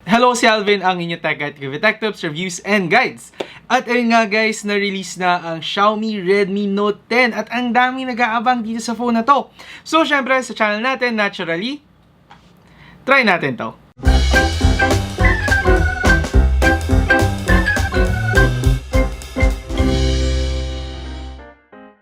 Hello, si Alvin, ang inyong tech guide, tech tips, reviews, and guides. At ayun nga guys, na-release na ang Xiaomi Redmi Note 10 at ang daming nag-aabang dito sa phone na to. So syempre sa channel natin, naturally, try natin to.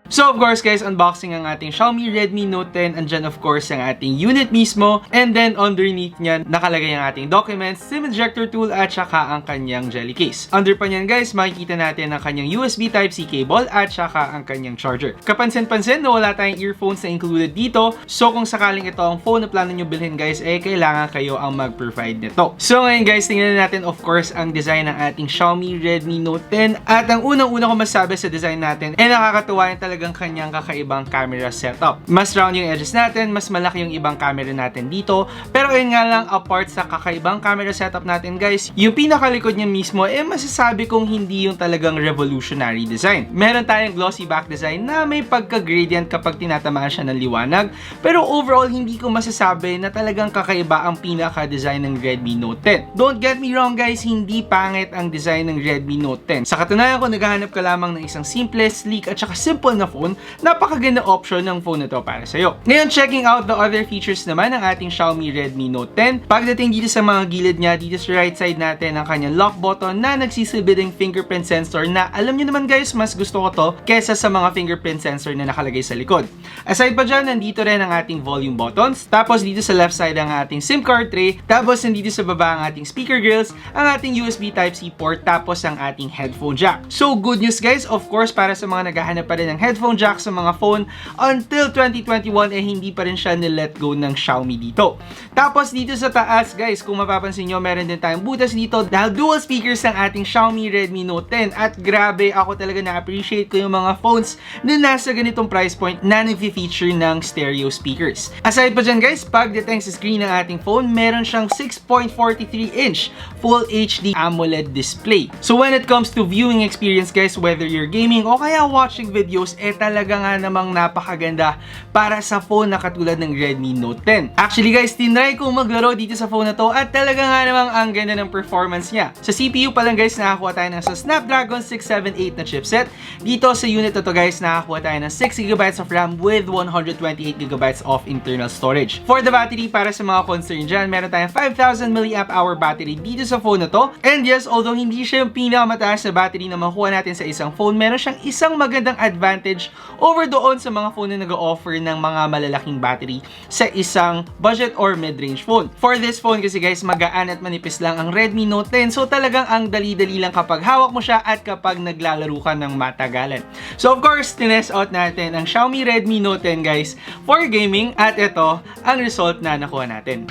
So of course guys, unboxing ang ating Xiaomi Redmi Note 10. Andyan of course ang ating unit mismo. And then underneath niyan, nakalagay ang ating documents, SIM ejector tool at saka ang kanyang jelly case. Under pa niyan guys, makikita natin ang kanyang USB Type-C cable at saka ang kanyang charger. Kapansin-pansin na wala tayong earphones na included dito. So kung sakaling ito ang phone na plano nyo bilhin guys, kailangan kayo ang mag-provide nito. So ngayon guys, tingnan natin of course ang design ng ating Xiaomi Redmi Note 10. At ang unang-una ko masabi sa design natin, nakakatuwa yung talagang kanyang kakaibang camera setup. Mas round yung edges natin, mas malaki yung ibang camera natin dito. Pero ayun nga lang, apart sa kakaibang camera setup natin guys, yung pinakalikod niya mismo, masasabi kong hindi yung talagang revolutionary design. Meron tayong glossy back design na may pagka-gradient kapag tinatamaan siya ng liwanag. Pero overall, hindi ko masasabi na talagang kakaiba ang pinaka-design ng Redmi Note 10. Don't get me wrong guys, hindi pangit ang design ng Redmi Note 10. Sa katunayan ko, naghahanap ka lamang ng isang simple, sleek at saka simple na phone, napakaganda option ng phone na to para sa'yo. Ngayon, checking out the other features naman ng ating Xiaomi Redmi Note 10. Pagdating dito sa mga gilid niya, dito sa right side natin ang kanyang lock button na nagsisilbi ding fingerprint sensor na alam niyo naman guys, mas gusto ko to kesa sa mga fingerprint sensor na nakalagay sa likod. Aside pa dyan, nandito rin ang ating volume buttons. Tapos dito sa left side ang ating SIM card tray. Tapos nandito sa baba ang ating speaker grills, ang ating USB Type-C port, tapos ang ating headphone jack. So good news guys, of course, para sa mga naghahanap pa rin ng headphone jack sa mga phone, until 2021 hindi pa rin siya nilet go ng Xiaomi dito. Tapos dito sa taas guys, kung mapapansin nyo, meron din tayong butas dito dahil dual speakers ang ating Xiaomi Redmi Note 10. At grabe, ako talaga na-appreciate ko yung mga phones na nasa ganitong price point na nag-feature ng stereo speakers. Aside pa dyan guys, pagdating sa screen ng ating phone, meron siyang 6.43 inch Full HD AMOLED display. So when it comes to viewing experience guys, whether you're gaming o kaya watching videos, talaga nga namang napakaganda para sa phone na katulad ng Redmi Note 10. Actually guys, tinry kong maglaro dito sa phone na to at talaga nga namang ang ganda ng performance niya. Sa CPU pa lang guys, nakakuha tayo ng sa Snapdragon 678 na chipset. Dito sa unit na to guys, nakakuha tayo ng 6GB of RAM with 128GB of internal storage. For the battery, para sa mga concern dyan, meron tayong 5000 mAh battery dito sa phone na to. And yes, although hindi siya yung pinakamataas na battery na makuha natin sa isang phone, meron siyang isang magandang advantage over doon sa mga phone na nag-offer ng mga malalaking battery sa isang budget or mid-range phone. For this phone kasi guys, magaan at manipis lang ang Redmi Note 10. So talagang ang dali-dali lang kapag hawak mo siya at kapag naglalaro ka ng matagalan. So of course, tinest out natin ang Xiaomi Redmi Note 10 guys for gaming at ito ang result na nakuha natin.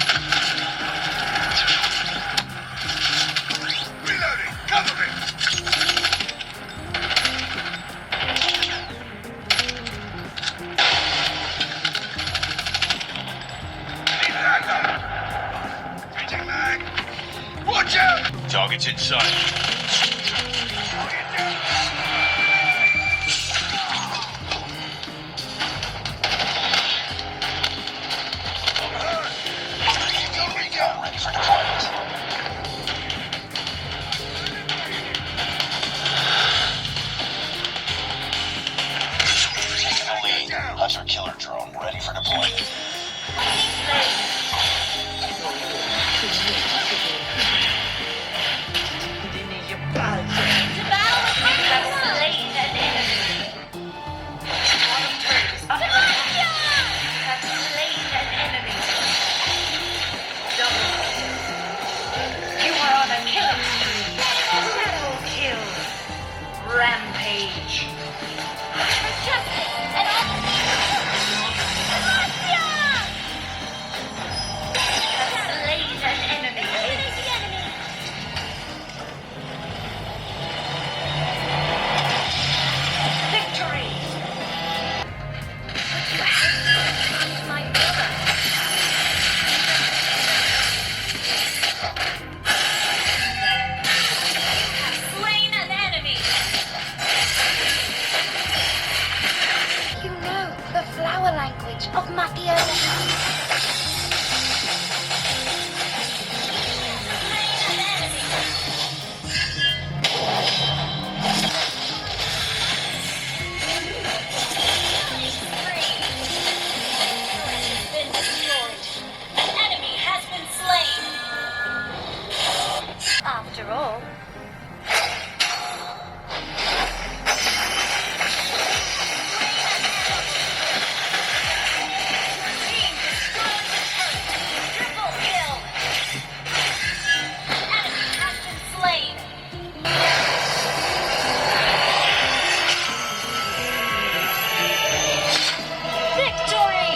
Target's in sight. Ready for deployment. Taking the lead. Hunter killer drone ready for deployment. roll. Triple kill. Enemy has been slain. Victory!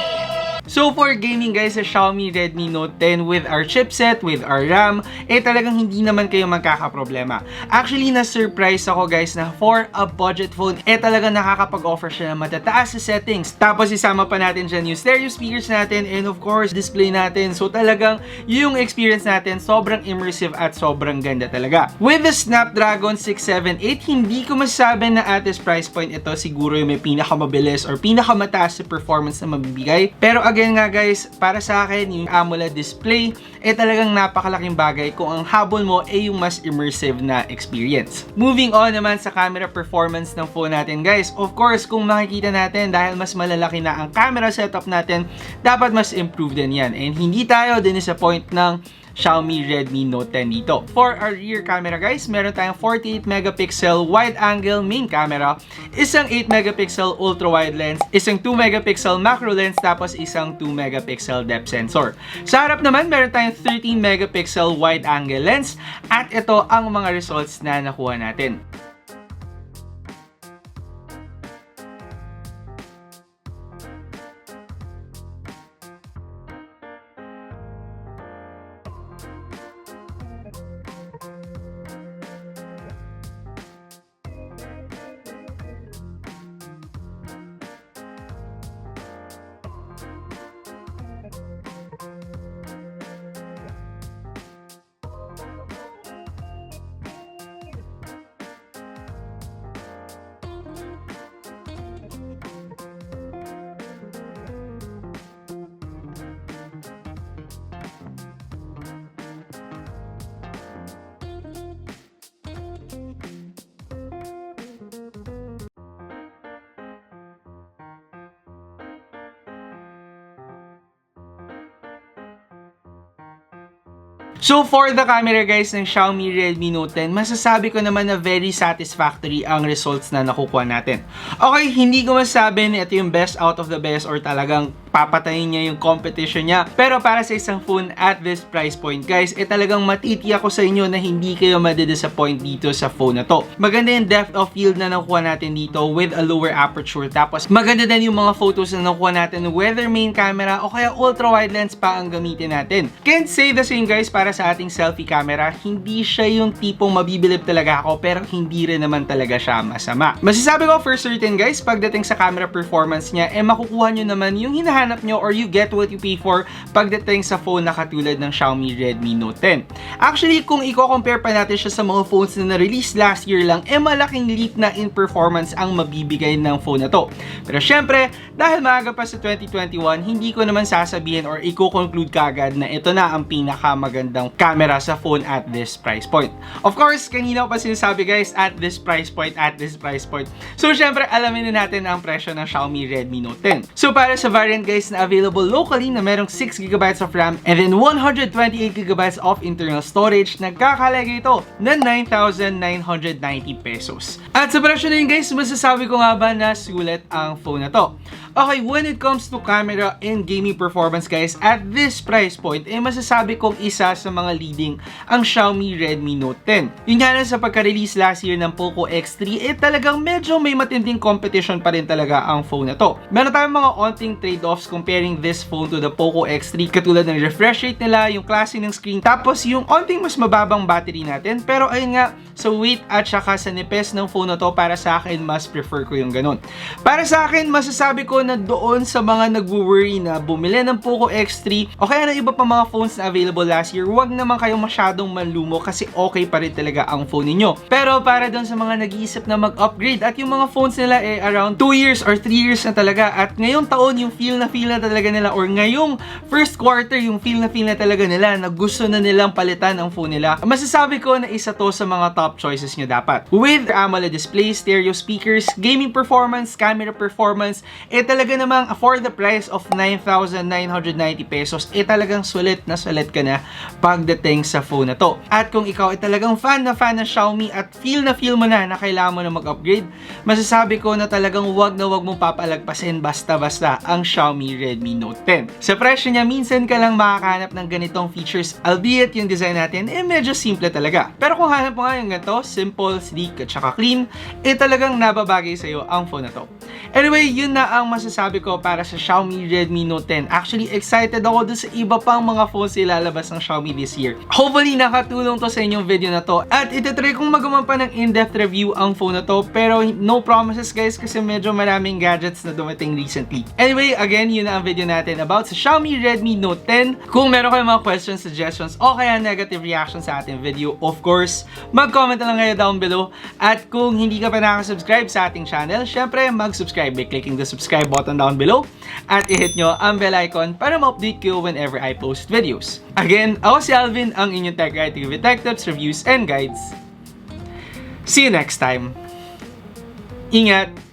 So for gaming guys sa Xiaomi Redmi Note 10 with our chipset, with our RAM, talagang hindi naman kayo magkakaproblema. Actually, na-surprise ako guys na for a budget phone, talagang nakakapag-offer siya ng matataas sa settings. Tapos isama pa natin dyan yung stereo speakers natin and of course, display natin. So talagang yung experience natin sobrang immersive at sobrang ganda talaga. With the Snapdragon 678, hindi ko masasabi na at this price point ito siguro yung may pinakamabilis or pinakamataas sa performance na mabibigay. Pero again nga guys, para sa akin, yung AMOLED display talagang napakalaking bagay kung ang habol mo yung mas immersive na experience. Moving on naman sa camera performance ng phone natin guys, of course, kung makikita natin dahil mas malalaki na ang camera setup natin, dapat mas improve din yan. And hindi tayo din-disappoint ng Xiaomi Redmi Note 10 dito. For our rear camera guys, meron tayong 48 megapixel wide angle main camera, isang 8 megapixel ultra wide lens, isang 2 megapixel macro lens, tapos isang 2 megapixel depth sensor. Sa harap naman, meron tayong 13 megapixel wide angle lens at ito ang mga results na nakuha natin. So for the camera guys ng Xiaomi Redmi Note 10, masasabi ko naman na very satisfactory ang results na nakukuha natin. Okay, hindi ko masasabi na ito yung best out of the best or talagang papatayin niya yung competition niya. Pero para sa isang phone at this price point guys, talagang matitiyak ko sa inyo na hindi kayo madidisappoint dito sa phone na to. Maganda yung depth of field na nakuha natin dito with a lower aperture. Tapos maganda din yung mga photos na nakuha natin whether main camera o kaya ultra wide lens pa ang gamitin natin. Can't say the same guys para sa ating selfie camera. Hindi siya yung tipong mabibilib talaga ako pero hindi rin naman talaga siya masama. Masasabi ko for certain guys, pagdating sa camera performance niya, makukuha nyo naman yung hinahanap nyo or you get what you pay for pagdating sa phone na katulad ng Xiaomi Redmi Note 10. Actually, kung i-compare pa natin siya sa mga phones na na-release last year lang, malaking leap na in performance ang mabibigay ng phone na to. Pero syempre, dahil maaga pa sa 2021, hindi ko naman sasabihin or i-conclude kagad na ito na ang pinakamagandang camera sa phone at this price point. Of course, kanina ko pa sinasabi guys, at this price point. So syempre, alamin na natin ang presyo ng Xiaomi Redmi Note 10. So para sa variant guys na available locally na merong 6GB of RAM and then 128GB of internal storage, nagkakalaga ito ng 9,990 pesos. At sa presyo na yun guys, masasabi ko nga ba na sulit ang phone na to. Okay, when it comes to camera and gaming performance guys, at this price point, masasabi kong isa sa mga leading ang Xiaomi Redmi Note 10. Yun nga lang sa pagka-release last year ng Poco X3, talagang medyo may matinding competition pa rin talaga ang phone na to. Meron tayong mga onting trade-offs comparing this phone to the Poco X3, katulad ng refresh rate nila, yung klase ng screen, tapos yung onting mas mababang battery natin. Pero ayun nga, sa weight at saka sa nipes ng phone na to, para sa akin, mas prefer ko yung ganun. Para sa akin, masasabi ko na doon sa mga nagwo-worry na bumili ng Poco X3 o kaya ng iba pa mga phones na available last year, wag naman kayong masyadong manlumo kasi okay pa rin talaga ang phone ninyo. Pero para doon sa mga nag-iisip na mag-upgrade at yung mga phones nila around 2 years or 3 years na talaga at ngayong taon yung feel na na talaga nila, or ngayong first quarter, yung feel na talaga nila na gusto na nilang palitan ang phone nila, masasabi ko na isa to sa mga top choices nyo dapat. With AMOLED display, stereo speakers, gaming performance, camera performance, talaga namang for the price of 9,990 pesos, talagang sulit na sulit ka na pagdating sa phone na to. At kung ikaw talagang fan ng Xiaomi at feel mo na kailangan mo na mag-upgrade, masasabi ko na talagang wag mong papalagpasin basta-basta ang Xiaomi Redmi Note 10. Sa presyo niya, minsan ka lang makakahanap ng ganitong features, albeit yung design natin medyo simple talaga. Pero kung hanap mo nga yung ganito, simple, sleek, at saka clean, talagang nababagay sa'yo ang phone na to. Anyway, yun na ang masasabi ko para sa Xiaomi Redmi Note 10. Actually, excited ako dun sa iba pang mga phones ilalabas ng Xiaomi this year. Hopefully, nakatulong to sa inyong video na to. At itatry kong magawa pa ng in-depth review ang phone na to. Pero no promises guys, kasi medyo maraming gadgets na dumating recently. Anyway, again, yun na ang video natin about sa Xiaomi Redmi Note 10. Kung meron kayong mga questions, suggestions, o kaya negative reactions sa ating video, of course, mag-comment na lang kayo down below. At kung hindi ka pa nakasubscribe sa ating channel, syempre, mag-subscribe by clicking the subscribe button down below at i-hit nyo ang bell icon para ma-update kayo whenever I post videos. Again, ako si Alvin, ang inyong Tech Writing with Tech Tips, Reviews, and Guides. See you next time. Ingat!